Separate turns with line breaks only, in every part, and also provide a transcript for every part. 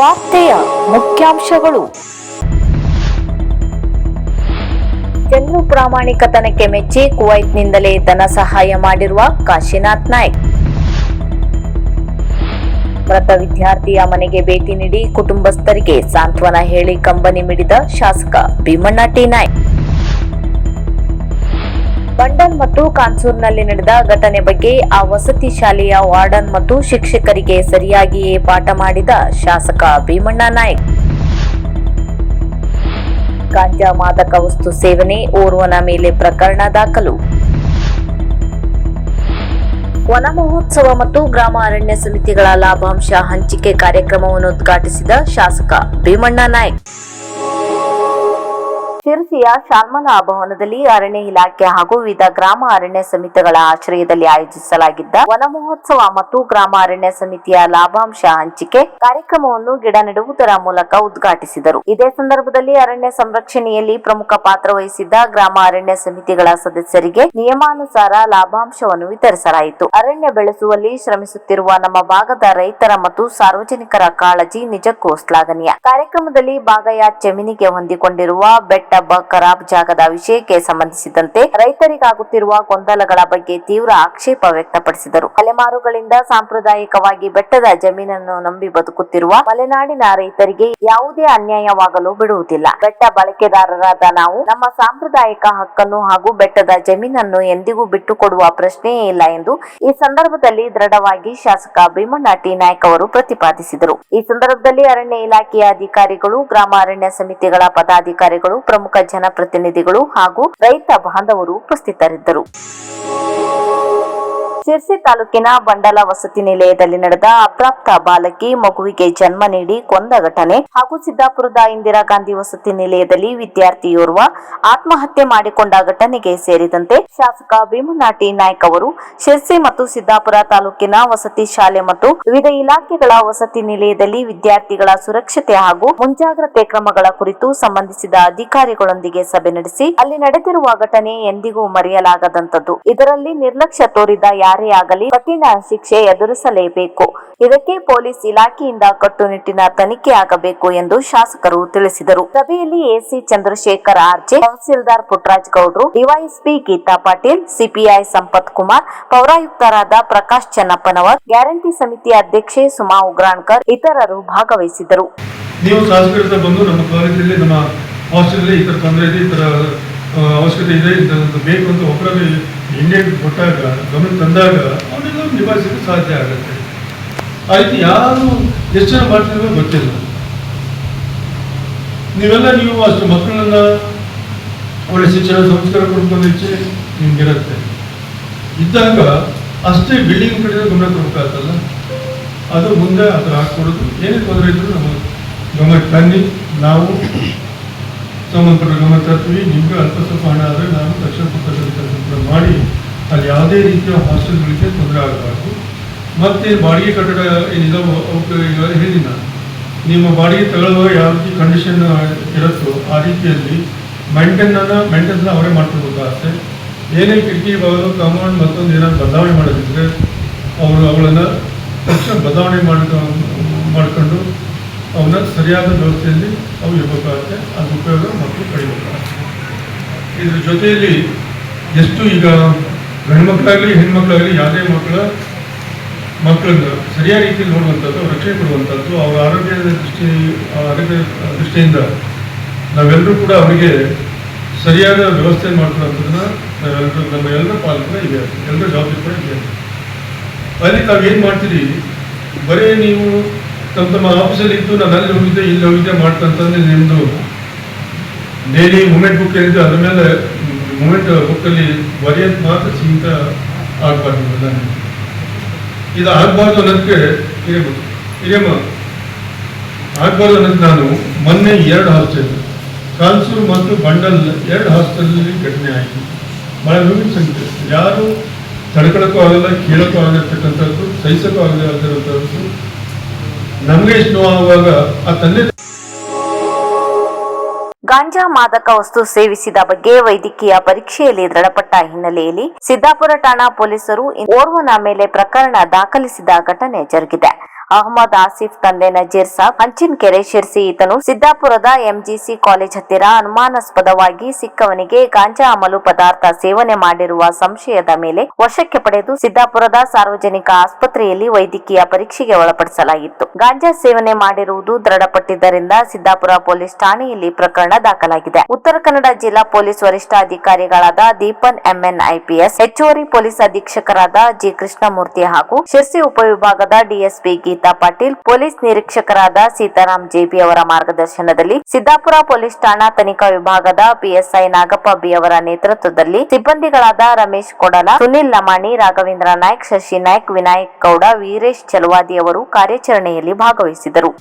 ವಾರ್ತೆಯ ಮುಖ್ಯಾಂಶಗಳು. ಜನರು ಪ್ರಾಮಾಣಿಕತನಕ್ಕೆ ಮೆಚ್ಚಿ ಕುವೈತ್ನಿಂದಲೇ ಧನ ಸಹಾಯ ಮಾಡಿರುವ ಕಾಶಿನಾಥ್ ನಾಯ್ಕ್. ಮೃತ ವಿದ್ಯಾರ್ಥಿಯ ಮನೆಗೆ ಭೇಟಿ ನೀಡಿ ಕುಟುಂಬಸ್ಥರಿಗೆ ಸಾಂತ್ವನ ಹೇಳಿ ಕಂಬನಿ ಮಿಡಿದ ಶಾಸಕ ಭೀಮಣ್ಣ ಟಿ ನಾಯ್ಕ್. ಬಂಡಲ್ ಮತ್ತು ಕಾನ್ಸೂರ್ನಲ್ಲಿ ನಡೆದ ಘಟನೆ ಬಗ್ಗೆ ಆ ವಸತಿ ಶಾಲೆಯ ವಾರ್ಡನ್ ಮತ್ತು ಶಿಕ್ಷಕರಿಗೆ ಸರಿಯಾಗಿಯೇ ಪಾಠ ಮಾಡಿದ ಶಾಸಕ ಭೀಮಣ್ಣ ನಾಯ್ಕ್. ಗಾಂಜಾ ಮಾದಕ ವಸ್ತು ಸೇವನೆ ಓರ್ವನ ಮೇಲೆ ಪ್ರಕರಣ ದಾಖಲು. ವನ ಮಹೋತ್ಸವ ಮತ್ತು ಗ್ರಾಮ ಅರಣ್ಯ ಸಮಿತಿಗಳ ಲಾಭಾಂಶ ಹಂಚಿಕೆ ಕಾರ್ಯಕ್ರಮವನ್ನು ಉದ್ಘಾಟಿಸಿದ ಶಾಸಕ ಭೀಮಣ್ಣ ನಾಯ್ಕ್. ಶಿರಸಿಯ ಶಾಲ್ಮಲಾ ಭವನದಲ್ಲಿ ಅರಣ್ಯ ಇಲಾಖೆ ಹಾಗೂ ವಿವಿಧ ಗ್ರಾಮ ಅರಣ್ಯ ಸಮಿತಿಗಳ ಆಶ್ರಯದಲ್ಲಿ ಆಯೋಜಿಸಲಾಗಿದ್ದ ವನ ಮಹೋತ್ಸವ ಮತ್ತು ಗ್ರಾಮ ಅರಣ್ಯ ಸಮಿತಿಯ ಲಾಭಾಂಶ ಹಂಚಿಕೆ ಕಾರ್ಯಕ್ರಮವನ್ನು ಗಿಡ ನೆಡುವುದರ ಮೂಲಕ ಉದ್ಘಾಟಿಸಿದರು. ಇದೇ ಸಂದರ್ಭದಲ್ಲಿ ಅರಣ್ಯ ಸಂರಕ್ಷಣೆಯಲ್ಲಿ ಪ್ರಮುಖ ಪಾತ್ರ ವಹಿಸಿದ್ದ ಗ್ರಾಮ ಅರಣ್ಯ ಸಮಿತಿಗಳ ಸದಸ್ಯರಿಗೆ ನಿಯಮಾನುಸಾರ ಲಾಭಾಂಶವನ್ನು ವಿತರಿಸಲಾಯಿತು. ಅರಣ್ಯ ಬೆಳೆಸುವಲ್ಲಿ ಶ್ರಮಿಸುತ್ತಿರುವ ನಮ್ಮ ಭಾಗದ ರೈತರ ಮತ್ತು ಸಾರ್ವಜನಿಕರ ಕಾಳಜಿ ನಿಜಕ್ಕೂ ಶ್ಲಾಘನೀಯ. ಕಾರ್ಯಕ್ರಮದಲ್ಲಿ ಭಾಗಯಾತ್ ಜಮೀನಿಗೆ ಹೊಂದಿಕೊಂಡಿರುವ ಬೆಟ್ಟ ಖರಾಬ್ ಜಾಗದ ವಿಷಯಕ್ಕೆ ಸಂಬಂಧಿಸಿದಂತೆ ರೈತರಿಗಾಗುತ್ತಿರುವ ಗೊಂದಲಗಳ ಬಗ್ಗೆ ತೀವ್ರ ಆಕ್ಷೇಪ ವ್ಯಕ್ತಪಡಿಸಿದರು. ತಲೆಮಾರುಗಳಿಂದ ಸಾಂಪ್ರದಾಯಿಕವಾಗಿ ಬೆಟ್ಟದ ಜಮೀನನ್ನು ನಂಬಿ ಬದುಕುತ್ತಿರುವ ಮಲೆನಾಡಿನ ರೈತರಿಗೆ ಯಾವುದೇ ಅನ್ಯಾಯವಾಗಲು ಬಿಡುವುದಿಲ್ಲ. ಬೆಟ್ಟ ಬಳಕೆದಾರರಾದ ನಾವು ನಮ್ಮ ಸಾಂಪ್ರದಾಯಿಕ ಹಕ್ಕನ್ನು ಹಾಗೂ ಬೆಟ್ಟದ ಜಮೀನನ್ನು ಎಂದಿಗೂ ಬಿಟ್ಟುಕೊಡುವ ಪ್ರಶ್ನೆಯೇ ಇಲ್ಲ ಎಂದು ಈ ಸಂದರ್ಭದಲ್ಲಿ ದೃಢವಾಗಿ ಶಾಸಕ ಭೀಮಣ್ಣ ಟಿ ನಾಯ್ಕ್ ಅವರು ಪ್ರತಿಪಾದಿಸಿದರು. ಈ ಸಂದರ್ಭದಲ್ಲಿ ಅರಣ್ಯ ಇಲಾಖೆಯ ಅಧಿಕಾರಿಗಳು, ಗ್ರಾಮ ಅರಣ್ಯ ಸಮಿತಿಗಳ ಪದಾಧಿಕಾರಿಗಳು, ಪ್ರಮುಖ ಜನಪ್ರತಿನಿಧಿಗಳು ಹಾಗೂ ರೈತ ಬಾಂಧವರು ಉಪಸ್ಥಿತರಿದ್ದರು. ಶಿರಸಿ ತಾಲೂಕಿನ ಬಂಡಲ ವಸತಿ ನಿಲಯದಲ್ಲಿ ನಡೆದ ಅಪ್ರಾಪ್ತ ಬಾಲಕಿ ಮಗುವಿಗೆ ಜನ್ಮ ನೀಡಿ ಕೊಂದ ಘಟನೆ ಹಾಗೂ ಸಿದ್ದಾಪುರದ ಇಂದಿರಾ ಗಾಂಧಿ ವಸತಿ ನಿಲಯದಲ್ಲಿ ವಿದ್ಯಾರ್ಥಿಯೋರ್ವ ಆತ್ಮಹತ್ಯೆ ಮಾಡಿಕೊಂಡ ಘಟನೆಗೆ ಸೇರಿದಂತೆ ಶಾಸಕ ಭೀಮಣ್ಣ ಟಿ ನಾಯ್ಕ್ ಅವರು ಶಿರಸಿ ಮತ್ತು ಸಿದ್ದಾಪುರ ತಾಲೂಕಿನ ವಸತಿ ಶಾಲೆ ಮತ್ತು ವಿವಿಧ ಇಲಾಖೆಗಳ ವಸತಿ ನಿಲಯದಲ್ಲಿ ವಿದ್ಯಾರ್ಥಿಗಳ ಸುರಕ್ಷತೆ ಹಾಗೂ ಮುಂಜಾಗ್ರತೆ ಕ್ರಮಗಳ ಕುರಿತು ಸಂಬಂಧಿಸಿದ ಅಧಿಕಾರಿಗಳೊಂದಿಗೆ ಸಭೆ ನಡೆಸಿ ಅಲ್ಲಿ ನಡೆದಿರುವ ಘಟನೆ ಎಂದಿಗೂ ಮರೆಯಲಾಗದಂತದ್ದು. ಇದರಲ್ಲಿ ನಿರ್ಲಕ್ಷ್ಯ ತೋರಿದ ಯಾರೇ ಆಗಲಿ ಕಠಿಣ ಶಿಕ್ಷೆ ಎದುರಿಸಲೇಬೇಕು. ಇದಕ್ಕೆ ಪೊಲೀಸ್ ಇಲಾಖೆಯಿಂದ ಕಟ್ಟುನಿಟ್ಟಿನ ತನಿಖೆ ಆಗಬೇಕು ಎಂದು ಶಾಸಕರು ತಿಳಿಸಿದರು. ಸಭೆಯಲ್ಲಿ ಎಸಿ ಚಂದ್ರಶೇಖರ್ ಆರ್ಜೆ, ತಹಸೀಲ್ದಾರ್ ಪುಟ್ಟರಾಜ್ ಗೌಡ್ರು, ಡಿವೈಎಸ್ಪಿ ಗೀತಾ ಪಾಟೀಲ್, ಸಿಪಿಐ ಸಂಪತ್ ಕುಮಾರ್, ಪೌರಾಯುಕ್ತರಾದ ಪ್ರಕಾಶ್ ಚನ್ನಪ್ಪನವರ್, ಗ್ಯಾರಂಟಿ ಸಮಿತಿ ಅಧ್ಯಕ್ಷೆ ಸುಮಾ ಉಗ್ರಾಣ್ಕರ್ ಇತರರು ಭಾಗವಹಿಸಿದರು.
ನೀವು ಶಾಸಕರಿಂದ ಬಂದು ನಮ್ಮ ಕಾಲೇಜಲ್ಲಿ ನಮ್ಮ ಹಾಸ್ಟೆಲ್ ಈ ತರ ತೊಂದರೆ ಇದೆ, ಈ ತರ ಅವಶ್ಯಕತೆ ಇದೆ, ಬೇಕು ಅಂತ ಒಬ್ಬರಲ್ಲಿ ಇಂಡಿಯನ್ ಕೊಟ್ಟಾಗ ಗಮನ ತಂದಾಗ ಅವನ್ನೆಲ್ಲ ನಿಭಾಯಿಸಲು ಸಾಧ್ಯ ಆಗುತ್ತೆ. ಆ ರೀತಿ ಯಾರು ಎಷ್ಟು ಜನ ಮಾಡ್ತಿರೋ ಗೊತ್ತಿಲ್ಲ. ನೀವು ಅಷ್ಟು ಮಕ್ಕಳನ್ನ ಒಳ್ಳೆ ಶಿಕ್ಷಣ ಸಂಸ್ಕಾರ ಕೊಡ್ಕೊಂಡು ಇಚ್ಛೆ ನಿಮ್ಗಿರುತ್ತೆ. ಇದ್ದಾಗ ಅಷ್ಟೇ ಬಿಲ್ಡಿಂಗ್ ಕಡೆ ಗಮನ ಕೊಡಬೇಕಾಗ್ತಲ್ಲ, ಅದು ಮುಂದೆ ಆ ಥರ ಹಾಕ್ಕೊಡೋದು. ಏನೇ ತೊಂದರೆ ಇದ್ರು ನಮ್ಮ ಗಮನ ತನ್ನಿ, ನಾವು ಸಂಬಂಧಪಟ್ಟ ಗಮನ ತರ್ತೀವಿ. ನಿಮ್ಗೆ ಅಲ್ಪ ಸ್ವಲ್ಪ ಹಣ ಆದರೆ ನಾನು ತಕ್ಷಣ ಪುಸ್ತಕ ಮಾಡಿ ಅಲ್ಲಿ ಯಾವುದೇ ರೀತಿಯ ಹಾಸ್ಟೆಲ್ಗಳಿಗೆ ತೊಂದರೆ ಆಗಬಾರ್ದು. ಮತ್ತು ಬಾಡಿಗೆ ಕಟ್ಟಡ ಏನಿದಾವೋ ಅವಕ್ಕೆ ಈಗ ಹೇಳಿನ ನಿಮ್ಮ ಬಾಡಿಗೆ ತಗೊಳ್ಳುವ ಯಾವ ರೀತಿ ಕಂಡೀಷನ್ ಇರುತ್ತೋ ಆ ರೀತಿಯಲ್ಲಿ ಮೇಂಟೆನ್ಸ್ನ ಅವರೇ ಮಾಡ್ಕೊಳ್ಬೇಕಾಗತ್ತೆ. ಏನೇ ಕಿಟಕಿ ಬಾಗಿಲು ಕಾಂಪೌಂಡ್ ಮತ್ತೊಂದು ಏನಾದ್ರು ಬದಲಾವಣೆ ಮಾಡೋದಿದ್ರೆ ಅವರು ಅವುಗಳನ್ನು ತಕ್ಷಣ ಬದಲಾವಣೆ ಮಾಡ್ಕೊಂಡು ಅವನ್ನ ಸರಿಯಾದ ವ್ಯವಸ್ಥೆಯಲ್ಲಿ ಅವು ಇರಬೇಕಾಗುತ್ತೆ. ಅದು ಉಪಯೋಗ ಮಕ್ಕಳು ಪಡಿಬೇಕಾಗುತ್ತೆ. ಇದ್ರ ಜೊತೆಯಲ್ಲಿ ಎಷ್ಟು ಈಗ ಗಂಡ್ಮಕ್ಳಾಗಲಿ ಹೆಣ್ಮಕ್ಳಾಗಲಿ ಯಾವುದೇ ಮಕ್ಕಳನ್ನ ಸರಿಯಾದ ರೀತಿಯಲ್ಲಿ ನೋಡುವಂಥದ್ದು, ರಕ್ಷಣೆ ಕೊಡುವಂಥದ್ದು, ಅವರ ಆರೋಗ್ಯದ ದೃಷ್ಟಿಯಿಂದ ನಾವೆಲ್ಲರೂ ಕೂಡ ಅವರಿಗೆ ಸರಿಯಾದ ವ್ಯವಸ್ಥೆ ಮಾಡ್ಕೊಳ್ಳೋಂಥದ್ದನ್ನ ನಮ್ಮ ಎಲ್ಲರ ಪಾಲಕರ ಇದೆ, ಎಲ್ಲರ ಜವಾಬ್ದಾರಿ ಕೂಡ ಇದೆ. ಅಲ್ಲಿ ತಾವೇನು ಮಾಡ್ತೀರಿ, ಬರೀ ನೀವು ತಮ್ಮ ಆಫೀಸಲ್ಲಿ ಇದ್ದು ನಾನು ಅಲ್ಲಿ ಹೋಗಿದ್ದೆ ಇಲ್ಲಿ ಹೋಗಿದ್ದೆ ಮಾಡ್ತಂತಂದ್ರೆ ನಿಮ್ಮದು ಡೈಲಿ ಮೂಮೆಂಟ್ ಬುಕ್ ಏನಿದೆ ಅದ್ರ ಮೇಲೆ ಮೂಮೆಂಟ್ ಬುಕ್ಕಲ್ಲಿ ಬರೆಯೋದು ಮಾತ್ರ ಸೀಮಿತ ಆಗಬಾರ್ದು. ಇದು ಆಗಬಾರ್ದು ಅನ್ನೋದಕ್ಕೆ ಆಗಬಾರ್ದು ಅನ್ನೋದು ನಾನು ಮೊನ್ನೆ 2 ಹಾಸ್ಟೆಲ್ ಕಾನ್ಸೂರು ಮತ್ತು ಬಂಡಲ್ 2 ಹಾಸ್ಟೆಲಲ್ಲಿ ಘಟನೆ ಆಯಿತು. ಭಾಳ ವಿಭಿನ್ನ ಸಂಖ್ಯೆ, ಯಾರು ತಡ್ಕೊಳಕ್ಕೂ ಆಗಲ್ಲ, ಕೇಳೋಕ್ಕೂ ಆಗಿರ್ತಕ್ಕಂಥದ್ದು, ಸಹಿಸೋಕ್ಕೂ ಆಗದೆ ಆಗಿರುವಂಥದ್ದು. ನಮಗೆ ಎಷ್ಟು ನೋವಾಗುವಾಗ ಆ ತಂದೆ
ಗಾಂಜಾ ಮಾದಕ ವಸ್ತು ಸೇವಿಸಿದ ಬಗ್ಗೆ ವೈದ್ಯಕೀಯ ಪರೀಕ್ಷೆಯಲ್ಲಿ ದೃಢಪಟ್ಟ ಹಿನ್ನೆಲೆಯಲ್ಲಿ ಸಿದ್ದಾಪುರ ಠಾಣಾ ಪೊಲೀಸರು ಓರ್ವನ ಮೇಲೆ ಪ್ರಕರಣ ದಾಖಲಿಸಿದ ಘಟನೆ ಜರುಗಿದೆ. ಅಹಮದ್ ಆಸಿಫ್ ತಂದೆ ನಜೀರ್ ಸಾಬ್ ಹಂಚಿನಕೆರೆ ಶಿರ್ಸಿ ಈತನು ಸಿದ್ದಾಪುರದ ಎಂಜಿಸಿ ಕಾಲೇಜ್ ಹತ್ತಿರ ಅನುಮಾನಾಸ್ಪದವಾಗಿ ಸಿಕ್ಕವನಿಗೆ ಗಾಂಜಾ ಅಮಲು ಪದಾರ್ಥ ಸೇವನೆ ಮಾಡಿರುವ ಸಂಶಯದ ಮೇಲೆ ವಶಕ್ಕೆ ಪಡೆದು ಸಿದ್ದಾಪುರದ ಸಾರ್ವಜನಿಕ ಆಸ್ಪತ್ರೆಯಲ್ಲಿ ವೈದ್ಯಕೀಯ ಪರೀಕ್ಷೆಗೆ ಒಳಪಡಿಸಲಾಗಿತ್ತು. ಗಾಂಜಾ ಸೇವನೆ ಮಾಡಿರುವುದು ದೃಢಪಟ್ಟಿದ್ದರಿಂದ ಸಿದ್ದಾಪುರ ಪೊಲೀಸ್ ಠಾಣೆಯಲ್ಲಿ ಪ್ರಕರಣ ದಾಖಲಾಗಿದೆ. ಉತ್ತರ ಕನ್ನಡ ಜಿಲ್ಲಾ ಪೊಲೀಸ್ ವರಿಷ್ಠಾಧಿಕಾರಿಗಳಾದ ದೀಪನ್ ಎಂಎನ್ ಐಪಿಎಸ್, ಹೆಚ್ಚುವರಿ ಪೊಲೀಸ್ ಅಧೀಕ್ಷಕರಾದ ಜಿ ಕೃಷ್ಣಮೂರ್ತಿ ಹಾಗೂ ಶಿರ್ಸಿ ಉಪವಿಭಾಗದ ಡಿಎಸ್ಪಿ ಗೀತಾ ಪಾಟೀಲ್, ಪೊಲೀಸ್ ನಿರೀಕ್ಷಕರಾದ ಸೀತಾರಾಮ್ ಜೆಬಿ ಅವರ ಮಾರ್ಗದರ್ಶನದಲ್ಲಿ ಸಿದ್ದಾಪುರ ಪೊಲೀಸ್ ಠಾಣಾ ತನಿಖಾ ವಿಭಾಗದ ಪಿಎಸ್ಐ ನಾಗಪ್ಪ ಬಿ ಅವರ ನೇತೃತ್ವದಲ್ಲಿ ಸಿಬ್ಬಂದಿಗಳಾದ ರಮೇಶ್ ಕೊಡಲ, ಸುನಿಲ್ ಲಮಾಣಿ, ರಾಘವೇಂದ್ರ ನಾಯ್ಕ್, ಶಶಿ ನಾಯ್ಕ್, ವಿನಾಯಕ್ ಗೌಡ, ವೀರೇಶ್ ಚಲವಾದಿ ಅವರು ಕಾರ್ಯಾಚರಣೆಯಲ್ಲಿ ಭಾಗವಹಿಸಿದರು.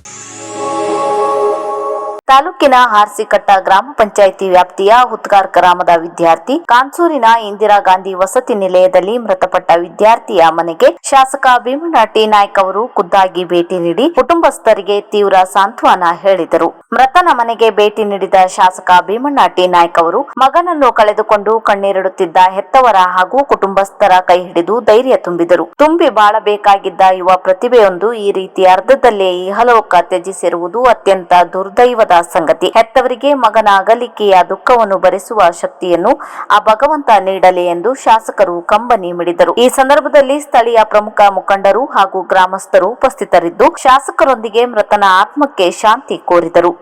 ತಾಲೂಕಿನ ಹಾರ್ಸಿಕಟ್ಟ ಗ್ರಾಮ ಪಂಚಾಯಿತಿ ವ್ಯಾಪ್ತಿಯ ಹುತ್ಗಾರ್ ಗ್ರಾಮದ ವಿದ್ಯಾರ್ಥಿ ಕಾನ್ಸೂರಿನ ಇಂದಿರಾ ಗಾಂಧಿ ವಸತಿ ನಿಲಯದಲ್ಲಿ ಮೃತಪಟ್ಟ ವಿದ್ಯಾರ್ಥಿಯ ಮನೆಗೆ ಶಾಸಕ ಭೀಮಣ್ಣ ಟಿ ನಾಯ್ಕ್ ಅವರು ಖುದ್ದಾಗಿ ಭೇಟಿ ನೀಡಿ ಕುಟುಂಬಸ್ಥರಿಗೆ ತೀವ್ರ ಸಾಂತ್ವನ ಹೇಳಿದರು. ಮೃತನ ಮನೆಗೆ ಭೇಟಿ ನೀಡಿದ ಶಾಸಕ ಭೀಮಣ್ಣ ಟಿ ನಾಯ್ಕ್ ಅವರು ಮಗನನ್ನು ಕಳೆದುಕೊಂಡು ಕಣ್ಣೀರಿಡುತ್ತಿದ್ದ ಹೆತ್ತವರ ಹಾಗೂ ಕುಟುಂಬಸ್ಥರ ಕೈ ಹಿಡಿದು ಧೈರ್ಯ ತುಂಬಿದರು. ತುಂಬಿ ಬಾಳಬೇಕಾಗಿದ್ದ ಯುವ ಪ್ರತಿಭೆಯೊಂದು ಈ ರೀತಿ ಅರ್ಧದಲ್ಲೇ ಇಹಲೋಕ ತ್ಯಜಿಸಿರುವುದು ಅತ್ಯಂತ ದುರ್ದೈವದ ಸಂಗತಿ. ಹೆತ್ತವರಿಗೆ ಮಗನ ಅಗಲಿಕೆಯ ದುಃಖವನ್ನು ಭರಿಸುವ ಶಕ್ತಿಯನ್ನು ಆ ಭಗವಂತ ನೀಡಲಿ ಎಂದು ಶಾಸಕರು ಕಂಬನಿ ಮಿಡಿದರು. ಈ ಸಂದರ್ಭದಲ್ಲಿ ಸ್ಥಳೀಯ ಪ್ರಮುಖ ಮುಖಂಡರು ಹಾಗೂ ಗ್ರಾಮಸ್ಥರು ಉಪಸ್ಥಿತರಿದ್ದು ಶಾಸಕರೊಂದಿಗೆ ಮೃತನ ಆತ್ಮಕ್ಕೆ ಶಾಂತಿ ಕೋರಿದರು.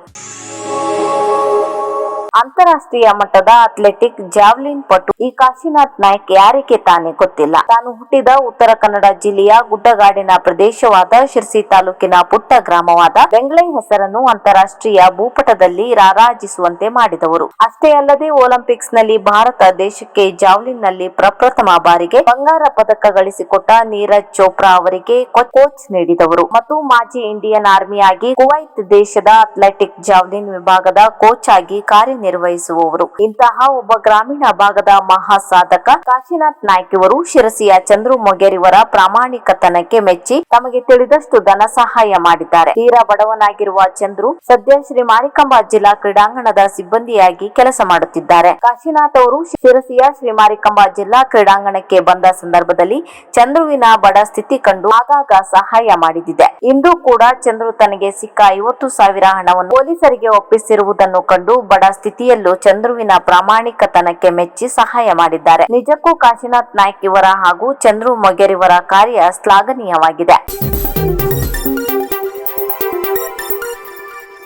ಅಂತಾರಾಷ್ಟ್ರೀಯ ಮಟ್ಟದ ಅಥ್ಲೆಟಿಕ್ ಜಾವ್ಲಿನ್ ಪಟು ಈ ಕಾಶಿನಾಥ್ ನಾಯ್ಕ್ ಯಾರಿಗೆ ತಾನೇ ಗೊತ್ತಿಲ್ಲ. ತಾನು ಹುಟ್ಟಿದ ಉತ್ತರ ಕನ್ನಡ ಜಿಲ್ಲೆಯ ಗುಡ್ಡಗಾಡಿನ ಪ್ರದೇಶವಾದ ಶಿರ್ಸಿ ತಾಲೂಕಿನ ಪುಟ್ಟ ಗ್ರಾಮವಾದ ಬೆಂಗಳೈ ಹೆಸರನ್ನು ಅಂತಾರಾಷ್ಟ್ರೀಯ ಭೂಪಟದಲ್ಲಿ ರಾರಾಜಿಸುವಂತೆ ಮಾಡಿದವರು. ಅಷ್ಟೇ ಅಲ್ಲದೆ ಒಲಿಂಪಿಕ್ಸ್ ನಲ್ಲಿ ಭಾರತ ದೇಶಕ್ಕೆ ಜಾವ್ಲಿನ್ ನಲ್ಲಿ ಪ್ರಪ್ರಥಮ ಬಾರಿಗೆ ಬಂಗಾರ ಪದಕ ಗಳಿಸಿಕೊಟ್ಟ ನೀರಜ್ ಚೋಪ್ರಾ ಅವರಿಗೆ ಕೋಚ್ ನೀಡಿದವರು ಮತ್ತು ಮಾಜಿ ಇಂಡಿಯನ್ ಆರ್ಮಿಯಾಗಿ ಕುವೈತ್ ದೇಶದ ಅಥ್ಲೆಟಿಕ್ ಜಾವ್ಲಿನ್ ವಿಭಾಗದ ಕೋಚ್ ಆಗಿ ಕಾರ್ಯನಿರ್ವಹಿಸುವವರು. ಇಂತಹ ಒಬ್ಬ ಗ್ರಾಮೀಣ ಭಾಗದ ಮಹಾ ಸಾಧಕ ಕಾಶಿನಾಥ್ ನಾಯ್ಕ್ ಇವರು ಶಿರಸಿಯ ಚಂದ್ರು ಮೊಗೇರಿವರ ಪ್ರಾಮಾಣಿಕತನಕ್ಕೆ ಮೆಚ್ಚಿ ತಮಗೆ ತಿಳಿದಷ್ಟು ಧನ ಸಹಾಯ ಮಾಡಿದ್ದಾರೆ. ತೀರಾ ಬಡವನಾಗಿರುವ ಚಂದ್ರು ಸದ್ಯ ಶ್ರೀ ಮಾರಿಕಾಂಬಾ ಜಿಲ್ಲಾ ಕ್ರೀಡಾಂಗಣದ ಸಿಬ್ಬಂದಿಯಾಗಿ ಕೆಲಸ ಮಾಡುತ್ತಿದ್ದಾರೆ. ಕಾಶಿನಾಥ್ ಅವರು ಶಿರಸಿಯ ಶ್ರೀ ಮಾರಿಕಾಂಬಾ ಜಿಲ್ಲಾ ಕ್ರೀಡಾಂಗಣಕ್ಕೆ ಬಂದ ಸಂದರ್ಭದಲ್ಲಿ ಚಂದ್ರುವಿನ ಬಡ ಸ್ಥಿತಿ ಕಂಡು ಆಗಾಗ ಸಹಾಯ ಮಾಡಿದ್ದಿದೆ. ಇಂದು ಕೂಡ ಚಂದ್ರು ತನಗೆ ಸಿಕ್ಕ 50,000 ಹಣವನ್ನು ಪೊಲೀಸರಿಗೆ ಒಪ್ಪಿಸಿರುವುದನ್ನು ಕಂಡು ಬಡ ಸ್ಥಿತಿಯಲ್ಲೂ ಚಂದ್ರುವಿನ ಪ್ರಾಮಾಣಿಕತನಕ್ಕೆ ಮೆಚ್ಚಿ ಸಹಾಯ ಮಾಡಿದ್ದಾರೆ. ನಿಜಕ್ಕೂ ಕಾಶಿನಾಥ್ ನಾಯ್ಕ್ ಇವರ ಹಾಗೂ ಚಂದ್ರು ಮೊಗೇರಿವರ ಕಾರ್ಯ ಶ್ಲಾಘನೀಯವಾಗಿದೆ.